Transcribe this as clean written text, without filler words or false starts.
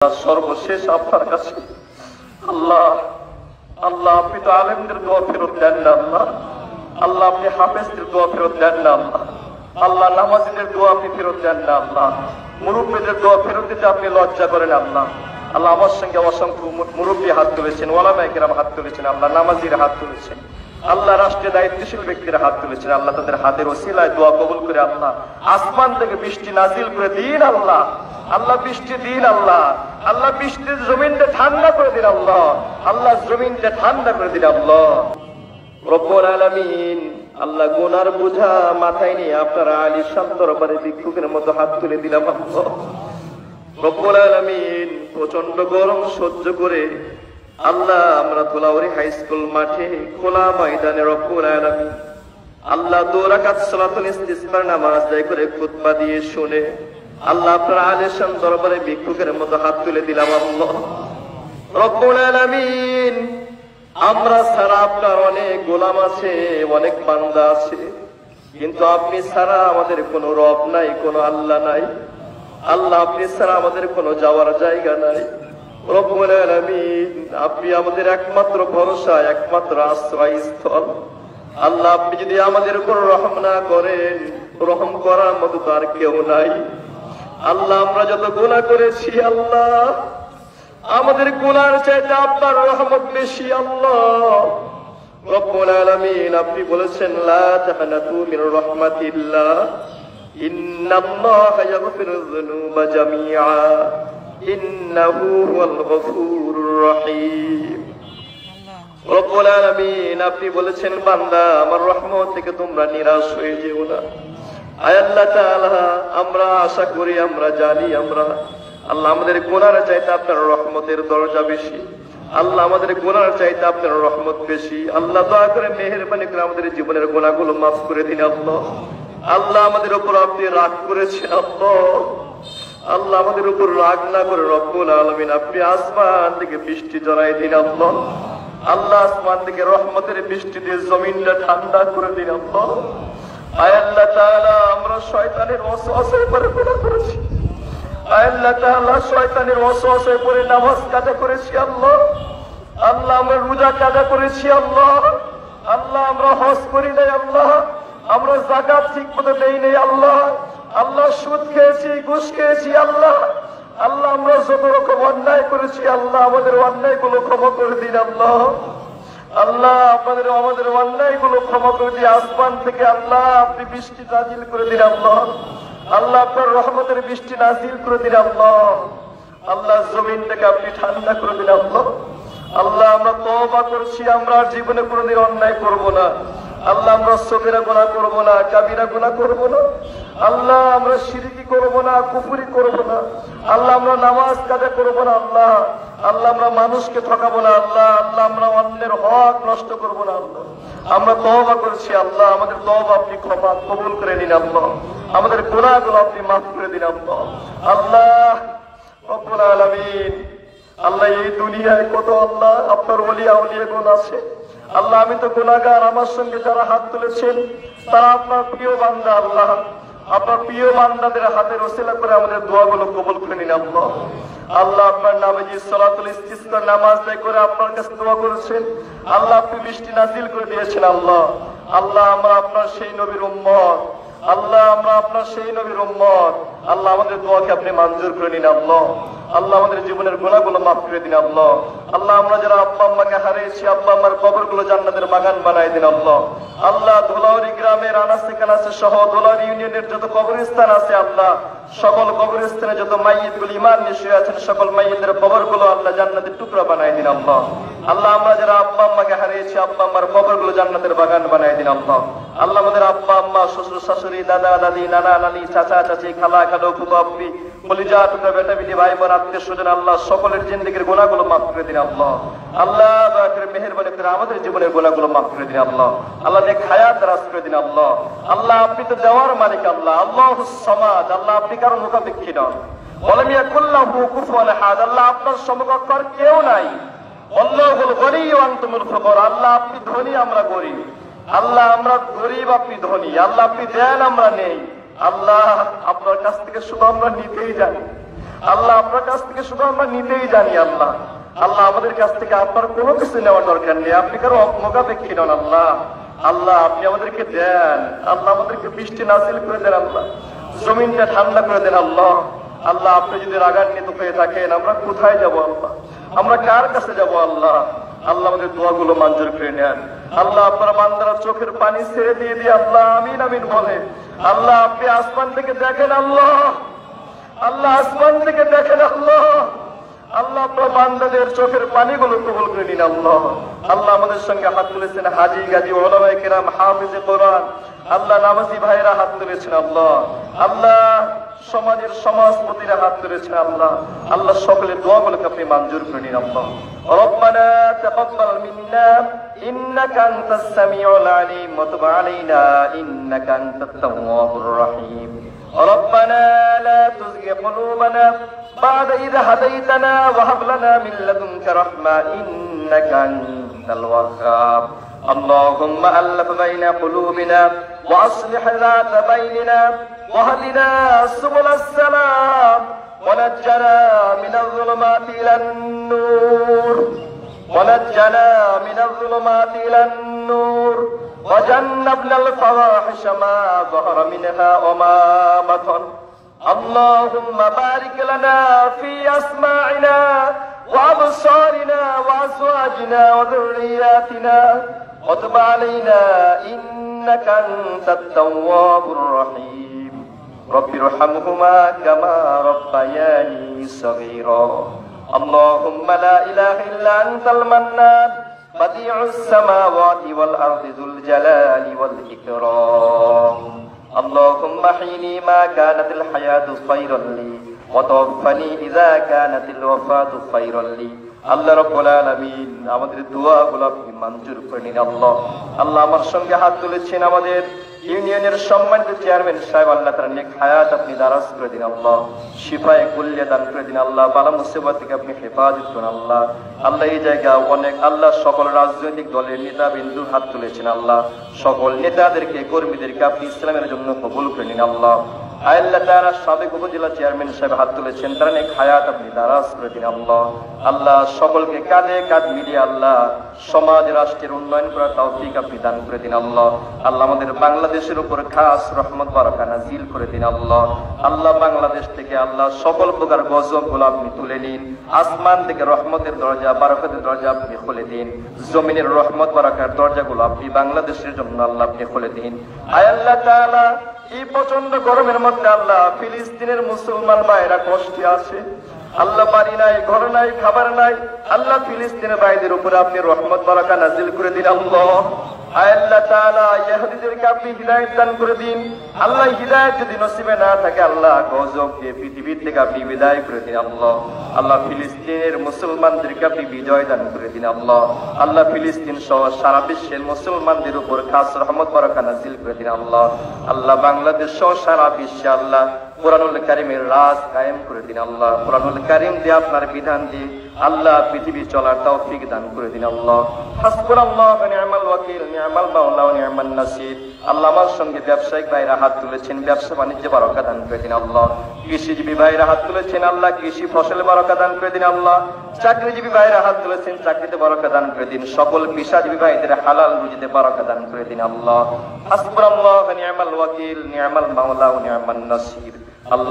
সর্বশেষ আপনার কাছে আল্লাহ আল্লাহ আপনি তো আলেমদের দোয়া ফেরত দেন না আল্লাহ আল্লাহ আপনি হাফেজদের দোয়া ফেরত দেন না আল্লাহ আল্লাহ নামাজীদের দোয়া আপনি ফেরত দেন না আল্লাহ মুরব্বীদের দোয়া ফেরত দিতে আপনি লজ্জা করেন আল্লাহ আল্লাহ আমার সঙ্গে অসংখ্য মুরব্বী হাত তুলেছেন ওলামায়ে কেরাম হাত তুলেছেন আল্লাহ নামাজীরা হাত তুলেছেন আল্লাহ রাষ্ট্রের দায়িত্বশীল ব্যক্তিরা হাত তুলেছেন আল্লাহ তাদের হাতের ওসিলায় দোয়া কবুল করে আল্লাহ আসমান থেকে বৃষ্টি নাজিল করে দিন আল্লাহ আল্লাহ বৃষ্টি দিন আল্লাহ আল্লাহ বৃষ্টির জমিনটা ঠান্ডা করে দিন আল্লাহ আল্লাহ জমিনটা ঠান্ডা করে দিন আল্লাহ রব্বুল আলামিন আল্লাহ গুনার বোঝা মাথায় নিয়ে আপনারা আলিশান দরবারে ভিক্ষুকের মতো হাত তুলে দিলাম আল্লাহ রব্বুল আলামিন প্রচন্ড গরম সহ্য করে আল্লাহ আমরা তোলাউরি হাই স্কুল মাঠে খোলা ময়দানে রব্বুল আলামিন আল্লাহ 2 রাকাত সালাতুল ইস্তিসকার নামাজ আদায় করে খুতবা দিয়ে শুনে আল্লাহ আপনার আলিশান দরবারে ভিক্ষুকের মতো হাত তুলে দিলাম আল্লাহ রব্বুল আলামিন আমরা ছাড়া আপনার অনেক গোলাম আছে অনেক বান্দা আছে কিন্তু আপনি ছাড়া আমাদের কোনো রব নাই কোনো আল্লাহ নাই আল্লাহ আপনি ছাড়া আমাদের কোনো যাওয়ার জায়গা নাই রব্বুল আলামিন আপনি আমাদের একমাত্র ভরসা একমাত্র আশ্রয়স্থল আল্লাহ আপনি যদি আমাদের উপর রহম না করেন রহম করার মতো তো আর কেউ নাই আল্লাহ আমরা যত গুনাহ করেছি আল্লাহ আমাদের গুনার চাইতে আপনার রহমত বেশি আল্লাহ রব্বুল আলামিন আপনি বলেছেন লা তাহনাতু মির রাহমাতিল্লাহ ইন্নাল্লাহা ইয়াগফিরুয যুনুবা জামিআ ইন্নাহু হুয়াল গফুরুর রহিম রব্বুল আলামিন আপনি বলেছেন বান্দা আমার রহমত থেকে তোমরা নিরাশ হয়ে যেও না আয় আল্লাহ তাআলা আমরা আশা করি আমরা জানি আমরা আল্লাহ আমাদের গুনার চাইতে আপনার রহমতের দরজা বেশি আল্লাহ আমাদের গুনার চাইতে আপনার রহমত বেশি আল্লাহ দয়া করে মেহেরবানি করে আমাদের জীবনের গুনাহগুলো মাফ করে দিন আল্লাহ আল্লাহ আমাদের উপর আপনি রাগ করেছেন আল্লাহ আল্লাহ আমাদের উপর রাগ না করে রব্বুল আলামিন আপনি আসমান থেকে বৃষ্টি ঝরাই দিন আল্লাহ আল্লাহ আসমান থেকে রহমতের বৃষ্টি দিয়ে জমিনটা ঠান্ডা করে দিন আল্লাহ আয় আল্লাহ তাআলা আমরা শয়তানের ওয়াসওয়াসায় পড়ে গুনাহ করেছি আল্লাহ তাআলা শয়তানের ওয়াসওয়াসায় পড়ে নামাজ কাজা করেছি আল্লাহ আল্লাহ আমরা রোজা কাজা করেছি আল্লাহ আল্লাহ আমরা হজ করি নাই আল্লাহ আমরা যাকাত ঠিকমতো দেই নাই আল্লাহ আল্লাহ সুদ খেয়েছি ঘুষ খেয়েছি আল্লাহ আল্লাহ আমরা যত রকম অন্যায় করেছি আল্লাহ আমাদের অন্যায়গুলো ক্ষমা করে দিন আল্লাহ আল্লাহ আমাদের অন্যায়গুলো ক্ষমা করে দিয়ে আসমান থেকে আল্লাহ আপনি বৃষ্টি নাজিল করে দিন আল্লাহ আল্লাহ আপনার রহমতের বৃষ্টি নাজিল করে দিন আল্লাহ আল্লাহ জমিনটাকে আপনি ঠান্ডা করে দিন আল্লাহ আল্লাহ আমরা তওবা করছি আমরা জীবনে কোনোদিন অন্যায় করব না আল্লাহ আমরা সগীরা গুনাহ করব না কাবীরা গুনাহ করব না আল্লাহ আমরা শিরকি করব না কুফরি করব না আল্লাহ আমরা নামাজ কাজা করব না আল্লাহ আল্লাহ আমরা মানুষকে ঠকাবো না আল্লাহ আল্লাহ আমরা অন্যের হক নষ্ট করব না আল্লাহ আমরা তওবা করছি আল্লাহ আমাদের তওবা আপনি ক্ষমা কবুল করে নিন আল্লাহ আমাদের গুনাহগুলো আপনি মাফ করে দিন আল্লাহ আল্লাহ রব্বুল আলামিন আল্লাহ এই দুনিয়ায় কত আল্লাহ আপনার ওলি আউলিয়াগণ আছে আল্লাহ আমি তো গুনাহগার আমার সঙ্গে যারা হাত তুলেছেন তারা আপনার প্রিয় বান্দা আল্লাহ আপনার প্রিয় বান্দাদের হাতের ওসিলা করে আমাদের দোয়াগুলো কবুল করে নিন আল্লাহ আল্লাহ আপনার নামে যে সালাতুল ইস্তিসকার নামাজ আদায় করে আপনার কাছে দোয়া করেছেন আল্লাহ আপনি বৃষ্টি নাজিল করে দিয়েছেন আল্লাহ আল্লাহ আমরা আপনার সেই নবীর উম্মত আল্লাহ আমরা আপনার সেই নবীর উম্মত আল্লাহ আমাদের দোয়াকে আপনি মঞ্জুর করে নিন আল্লাহ আল্লাহ আমাদের জীবনের গুনাহগুলো মাফ করে দিন আল্লাহ আল্লাহ আমরা যারা আব্বা আম্মাকে হারিয়েছি আব্বা আম্মার কবরগুলো জান্নাতের বাগান বানাই দিন আল্লাহ আল্লাহ ধুলাউরি গ্রামের আনাচে কানাচে সহ ধুলাউরি ইউনিয়নের যত কবরস্থান আছে আল্লাহ সকল কবরস্থানে যত মাইয়িতগুলো ঈমান নিয়ে শুয়ে আছেন সকল মাইয়িতের কবরগুলো আল্লাহ জান্নাতের টুকরা বানাই দিন আল্লাহ আল্লাহ আমরা যারা আব্বা আম্মাকে হারিয়েছি আব্বা আম্মার কবরগুলো জান্নাতের বাগান বানাই দিন আল্লাহ আল্লাহ আমাদের আব্বা আম্মা শ্বশুর শাশুড়ি দাদা দাদি নানা নানি চাচা চাচি খালা খালো ফুফু আপ্পি কলিজা টুকরা বেটা বিটি ভাই বোন আত্মীয় স্বজন আল্লাহ সকলের জিন্দেগির গুনাহগুলো মাফ করে দিন আল্লাহ আল্লাহ দয়া করে মেহেরবানি করে আমাদের জীবনের গুনাহগুলো মাফ করে দিন আল্লাহ আল্লাহ নেক হায়াত দারাজ করে দিন আল্লাহ আল্লাহ আপনি তো দেওয়ার মালিক আল্লাহ আল্লাহুস সামাদ আল্লাহ আপনি কারো মুখাপেক্ষী নন ওয়ালাম ইয়াকুল্লাহু কুফুয়ান আহাদ আল্লাহ আপনার সমকক্ষ আর কেউ নাই আল্লাহুল গনি ওয়া আনতুমুল ফুকার আল্লাহ আপনি ধনী আমরা গরীব আল্লাহ আমরা গরীব আপনি ধনী আল্লাহ আপনি দেন আমরা নেই আল্লাহ আপনার কাছ থেকে শুধু আমরা নিতেই জানি আল্লাহ আপনার কাছ থেকে শুধু আমরা নিতেই জানি আল্লাহ। আল্লাহ আমাদের কাছ থেকে আপনার কোনো কিছু নেওয়ার দরকার নেই, আপনি কারো মোকাবেক্ষী নন আল্লাহ। আল্লাহ আপনি আমাদেরকে দেন, আল্লাহ আমাদেরকে বৃষ্টি নাজিল করে দেন আল্লাহ, জমিনটা ঠান্ডা করে দেন আল্লাহ। আল্লাহ আপনি যদি রাগান্বিত হয়ে থাকেন আমরা কোথায় যাব আল্লাহ, আমরা কার কাছে যাব আল্লাহ? আল্লাহ আমাদের দোয়াগুলো মঞ্জুর করে নেন আল্লাহ। আপনার বান্দারা চোখের পানি ছেড়ে দিয়ে দিয়ে আল্লাহ আমিন আমিন বলে। আল্লাহ আপনি আসমান থেকে দেখেন আল্লাহ, আল্লাহ আসমান থেকে দেখেন আল্লাহ। আল্লাহ আপনার বান্দাদের চোখের পানিগুলো কবুল করে নিন আল্লাহ। আল্লাহ আমাদের সঙ্গে হাত তুলেছেন হাজী গাজী ওলামায়ে কেরাম, হাফিজে কোরআন, আল্লাহ নামাজি ভাইরা হাত তুলেছেন আল্লাহ। আল্লাহ সমাজের সমাজপতিরা হাত তুলেছেন আল্লাহ। আল্লাহ সকলের দোয়াগুলোকে আপনি মঞ্জুর করে নিন আল্লাহ। রব্বানা তাকাব্বাল মিন্না ইন্নাকা আনতাস সামিউল আলিম ওয়া তুব আলাইনা ইন্নাকা আনতাত তাওয়াবুর রহিম। ربنا لا تزغ قلوبنا بعد إذ هديتنا وهب لنا من لدنك رحمة إنك أنت الوهاب. اللهم ألف بين قلوبنا وأصلح ذات بيننا واهدنا سبل السلام ونجنا من الظلمات إلى النور، ونجنا من الظلمات إلى النور، وجنبنا الفواحش ما ظهر منها وما بطن. اللهم بارك لنا في أسماعنا وأبصارنا وأزواجنا وذرياتنا وتب علينا إنك أنت التواب الرحيم. رب ارحمهما كما ربياني صغيرا. اللهم لا إله إلا أنت المنان بديع السماوات والأرض ذو الجلال والإكرام. اللهم احيني ما كانت الحياة خيرا لي وتوفني إذا كانت الوفاة خيرا لي. আল্লাহ রাব্বুল আলামিন আমাদের দোয়াগুলো আপনি মঞ্জুর করে নিন আল্লাহ। আল্লাহ আমার সঙ্গে হাত তুলেছেন আমাদের ইউনিয়নের সম্মানিত চেয়ারম্যান সাহেব, আল্লাহ তার নেক হায়াত আপনি দারাজ করে দিন আল্লাহ, শিফায়ে কুল্লিয়া দান করে দিন আল্লাহ, বালা মুসিবত থেকে আপনি হেফাজত করুন আল্লাহ। আল্লাহ এই জায়গা অনেক আল্লাহ সকল রাজনৈতিক দলের নেতা বিন্দু হাত তুলেছেন আল্লাহ, সকল নেতাদেরকে কর্মীদেরকে আপনি ইসলামের জন্য কবুল করে নিন আল্লাহ। আল্লাহ তাআলা সাবেক উপজেলা চেয়ারম্যান সাহেব হাত তুলেছেন, তার নেক হায়াত আপনি দারাজ করে দিন আল্লাহ। আল্লাহ সকলকে কাঁধে কাঁধ মিলিয়ে আল্লাহ সমাজ রাষ্ট্রের উন্নয়ন করার তৌফিক আপনি দান করে দিন আল্লাহ। আল্লাহ আমাদের বাংলাদেশের উপর খাস রহমত বারাকা নাজিল করে দিন আল্লাহ। আল্লাহ বাংলাদেশ থেকে আল্লাহ সকল প্রকার গজবগুলো আপনি তুলে নিন, আসমান থেকে রহমতের দরজা বারাকাতের দরজা আপনি খুলে দিন, জমিনের রহমত বারাকার দরজাগুলো আপনি বাংলাদেশের জন্য আল্লাহ আপনি খুলে দিন। আয় আল্লাহ তাআলা এই প্রচন্ড গরমের মধ্যে আল্লাহ ফিলিস্তিনের মুসলমান ভাইরা কষ্টে আছে আল্লাহ, বাড়ি নাই, ঘর নাই, খাবার নাই, আল্লাহ ফিলিস্তিনের ভাইদের উপরে আপনি রহমত বারাকা নাজিল করে দিন আল্লাহ। আল্লাহ তাআলা ইহুদিদেরকে আপনি হিদায়াত দান করে দিন আল্লাহ। হিদায়াত যদি নসিবে না থাকে আল্লাহ গজবকে পৃথিবী থেকে আপনি বিদায় করে দিন আল্লাহ। আল্লাহ ফিলিস্তিনের মুসলমানদেরকে আপনি বিজয় দান করে দিন আল্লাহ। আল্লাহ ফিলিস্তিন সহ সারা বিশ্বের মুসলমানদের উপর খাস রহমত বারাকা নাজিল করে দিন আল্লাহ। আল্লাহ বাংলাদেশ সহ সারা বিশ্বে আল্লাহ কুরআনুল কারীমের রাজ কায়েম করে দিন আল্লাহ। কুরআনুল কারীম দিয়ে আপনার বিধান দিয়ে আল্লাহ পৃথিবী চলার তৌফিক দান করে দিন আল্লাহ। হাসবুনাল্লাহু ওয়া নি'মাল ওয়াকিল, নি'মাল মাওলা ওয়া নি'মান নাসির। আল্লাহ আমার সঙ্গে ব্যবসায়িক ভাইরা হাত তুলেছেন, ব্যবসা বাণিজ্যে বারাকা দান করে দিন আল্লাহ। কৃষিজীবী ভাইরা হাত তুলেছেন আল্লাহ, কৃষি ফসলে বারাকা দান করে দিন আল্লাহ। চাকরিজীবী ভাইরা হাত তুলেছেন, চাকরিতে বারাকা দান করে দিন। সকল পেশাজীবী ভাইদের হালাল রুজিতে বারাকা দান করে দিন আল্লাহ। হাসবুনাল্লাহু ওয়া নি'মাল ওয়াকিল, নি'মাল মাওলা ওয়া নি'মান নাসির। আল্লাহ